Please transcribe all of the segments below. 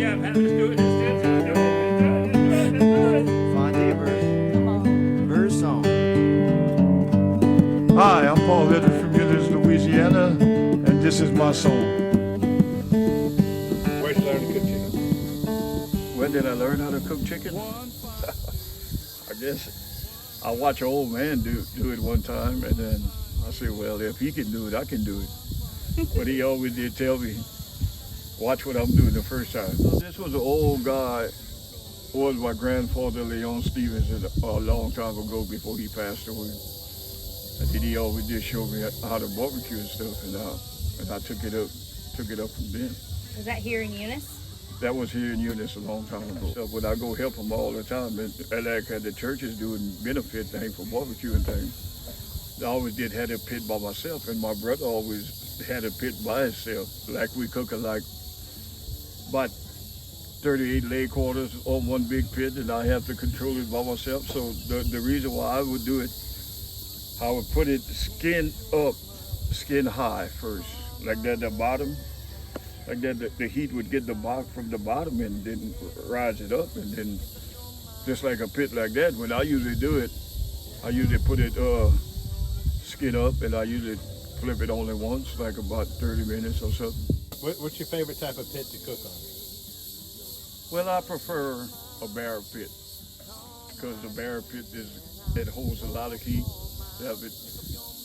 have. Let's do it. Let's do it. Fondé bird song. Hi, I'm Paul Litter from Eunice, Louisiana, and this is my song. Where'd you learn to cook chicken? When did I learn how to cook chicken? I guess I watched an old man do it one time, and then I said, well, if he can do it, I can do it. But he always did tell me, watch what I'm doing the first time. This was an old guy, was my grandfather, Leon Stevens, a long time ago before he passed away. And then he always did show me how to barbecue and stuff, and I took it up from then. Was that here in Eunice? That was here in Eunice a long time ago. So, but I go help them all the time, and like the churches doing benefit thing for barbecue and things. I always did had a pit by myself, and my brother always had a pit by himself. Like we cooking like about 38 leg quarters on one big pit, and I have to control it by myself. So the reason why I would do it, I would put it skin up, skin high first, like that at the bottom. Like that, the heat would get the bark from the bottom and then rise it up, and then just like a pit like that. When I usually do it, I usually put it skin up, and I usually flip it only once, like about 30 minutes or something. What's your favorite type of pit to cook on? Well, I prefer a barrel pit because the barrel pit it holds a lot of heat. You have it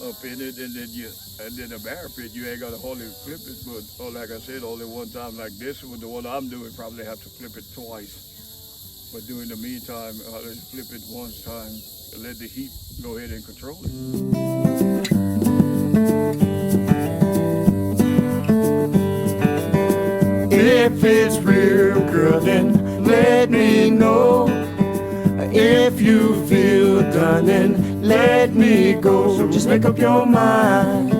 up in it, and then a barrel pit, you ain't gotta hardly flip it, but like I said, only one time. Like this with the one I'm doing, probably have to flip it twice. But during the meantime, I'll just flip it one time and let the heat go ahead and control it. If it's real, girl, then let me know. If you feel done, then let me go. So just make up your mind.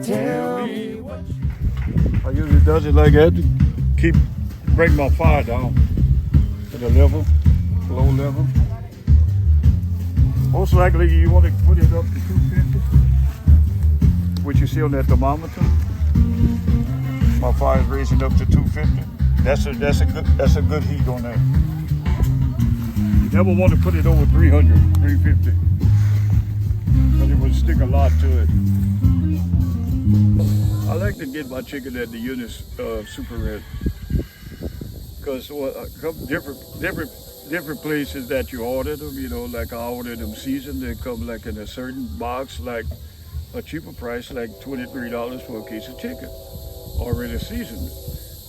Tell me what I usually does it like that to bring my fire down to the level, low level. Most likely you want to put it up to 250, which you see on that thermometer. My fire is raising up to 250. That's a good heat on that. You never want to put it over 300, 350, because it would stick a lot to it. I like to get my chicken at the Eunice Super Red, because different places that you order them, you know, like I ordered them seasoned. They come like in a certain box, like a cheaper price, like $23 for a case of chicken, already seasoned.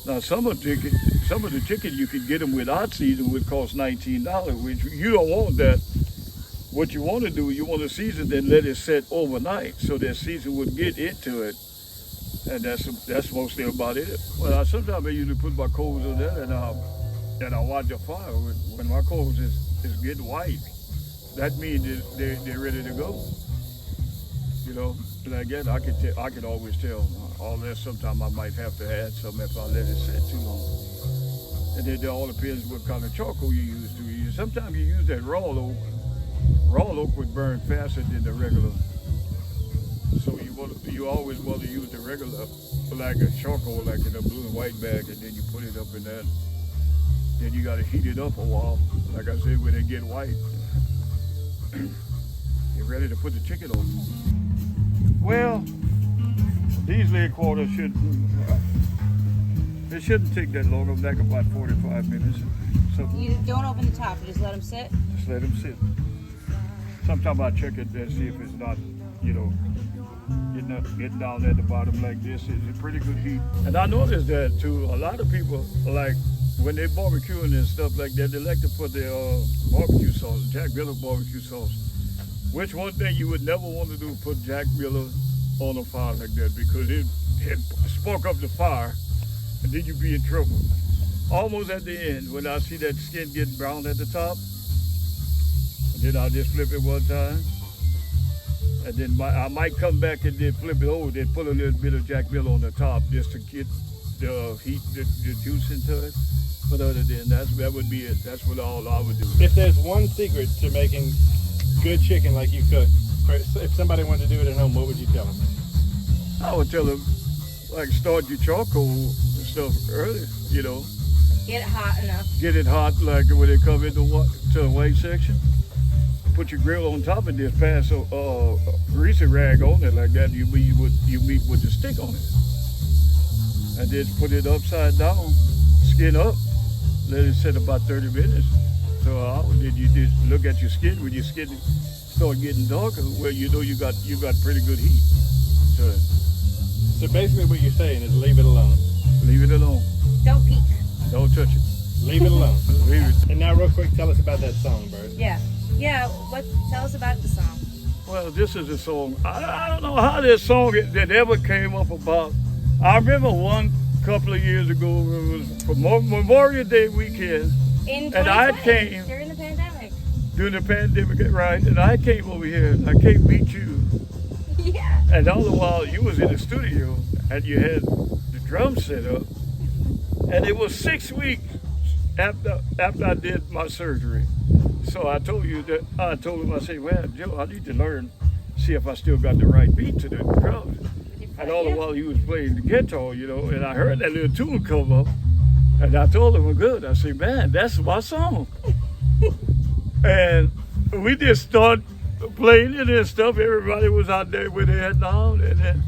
Now some of the chicken you can get them without season would cost $19, which you don't want that. What you want to do, you want to season and let it set overnight so that season would get into it, and that's mostly about it. Well, sometimes I usually put my coals on there and I watch the fire. When my coals is getting white, that means they're ready to go. You know, and again, I can always tell. Although sometimes I might have to add some if I let it sit too long. And then it all depends what kind of charcoal you use. Sometimes you use that raw oak. Raw oak would burn faster than the regular. So you always want to use the regular, like a charcoal, like in a blue and white bag, and then you put it up in that. Then you got to heat it up a while. Like I said, when they get white, you're ready to put the chicken on. Well, these leg quarters shouldn't take that long. I'm like about 45 minutes. So You don't open the top, you just let them sit? just let them sit. Sometimes I check it and see if it's not, you know, getting down at the bottom like this. It's a pretty good heat. And I noticed that too. A lot of people, like when they're barbecuing and stuff like that, they like to put their barbecue sauce, Jack Miller barbecue sauce. Which one thing you would never want to do is put Jack Miller on a fire like that, because it spark up the fire and then you'd be in trouble. Almost at the end, when I see that skin getting brown at the top, and then I'll just flip it one time, and then I might come back and then flip it over, then put a little bit of Jack Miller on the top just to get the heat, the juice into it. But other than that would be it. That's what all I would do. If there's one secret to making good chicken like you cook, if somebody wanted to do it at home, what would you tell them? I would tell them, like, start your charcoal stuff early, you know. Get it hot enough. Get it hot like when they come into to the white section. Put your grill on top and just pass a greasy rag on it like that. You meet with the stick on it. And then put it upside down, skin up, let it sit about 30 minutes. So then you just look at your skin. When your skin start getting darker, well, you know you got pretty good heat. So basically what you're saying is leave it alone. Leave it alone. Don't peek. Don't touch it. Leave it alone. Leave it. And now real quick, tell us about that song, Bert. Yeah. Yeah. Tell us about the song. Well, this is a song. I don't know how this song that ever came up about. I remember one couple of years ago, it was for Memorial Day weekend. In 2020, And I came during the pandemic. during the pandemic, right? And I came over here and I came meet you. Yeah. And all the while you was in the studio and you had the drums set up. And it was 6 weeks after I did my surgery. So I told him, I said, well, Joe, I need to learn, see if I still got the right beat to the drums. And all the while he was playing the guitar, you know, and I heard that little tune come up. And I told him, well, good. I said, man, that's my song. And we just started playing it and stuff. Everybody was out there with their head down. And then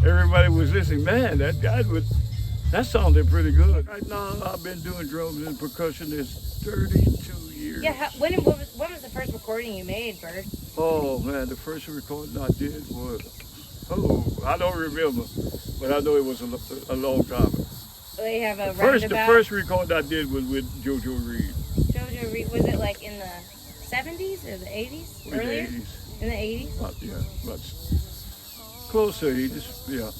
everybody was listening. Man, that sounded pretty good. Right now, I've been doing drums and percussion this 32 years. Yeah. When was the first recording you made, Bert? Oh, man, the first recording I did was, I don't remember. But I know it was a long time ago. They have a The first record I did was with JoJo Reed. JoJo Reed, was it like in the 70s or the 80s? In Earlier? the 80s. In the 80s? But close to 80s, yeah.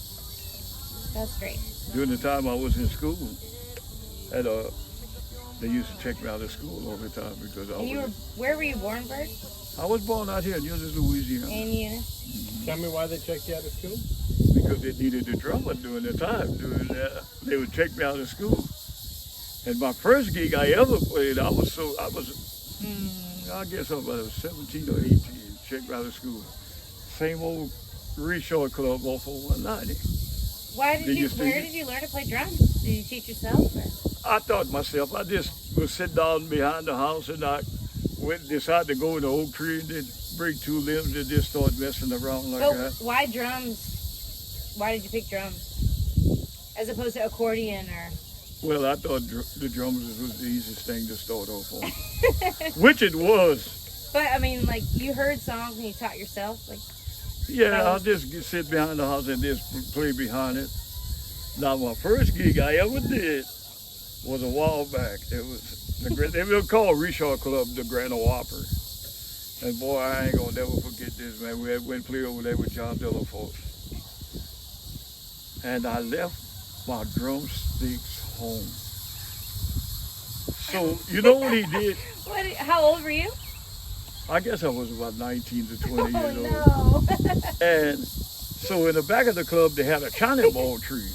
That's great. During the time I was in school, and they used to take me out of school all the time because Where were you born, Bert? I was born out here in Eunice, Louisiana. In Eunice. Tell me why they checked you out of school. Because they needed a drummer during the time. They would take me out of school. And my first gig I ever played, I guess I was 17 or 18, checked me out of school. Same old Resort Club off of 190. Where did you learn to play drums? Did you teach yourself? Or? I taught myself. I just would sit down behind the house and I decided to go in the oak tree and then break two limbs and just start messing around like that. Why drums? Why did you pick drums? As opposed to accordion or... Well, I thought the drums was the easiest thing to start off on. Which it was. But, I mean, like, you heard songs and you taught yourself? Like, yeah, I'll just sit behind the house and just play behind it. Now, my first gig I ever did was a while back. It was, they were called Resort Club, the Grand Ole Opry. And boy, I ain't gonna never forget this, man. We went and played over there with John Delaforce. And I left my drumsticks home. So, you know what he did? How old were you? I guess I was about 19 to 20 years old. No. And so in the back of the club, they had a cannonball tree.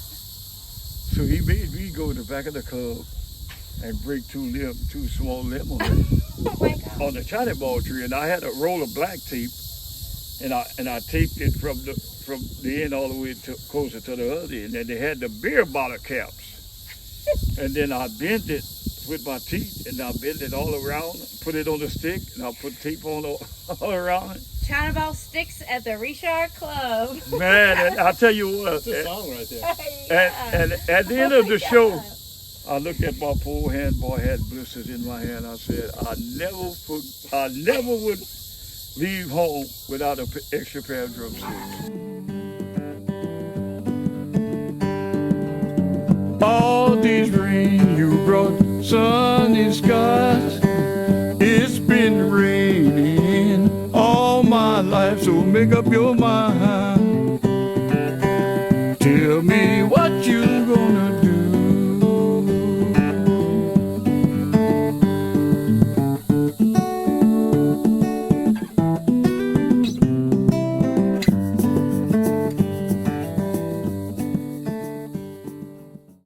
So he made me go in the back of the club and break two small limbs on it. Oh my God. On the cannonball tree. And I had a roll of black tape, and I taped it from the end all the way closer to the other end. And they had the beer bottle caps. And then I bent it with my teeth, and I bent it all around, put it on the stick, and I put tape on all around it. Cannonball sticks at the Richard Club. Man, and I'll tell you what. That's a song right there. And at the end of the show, I looked at my poor hand, boy, I had blisters in my hand. I said, I never would leave home without an extra pair of drumsticks. All these rain you brought, sunny skies. It's been raining all my life, so make up your mind.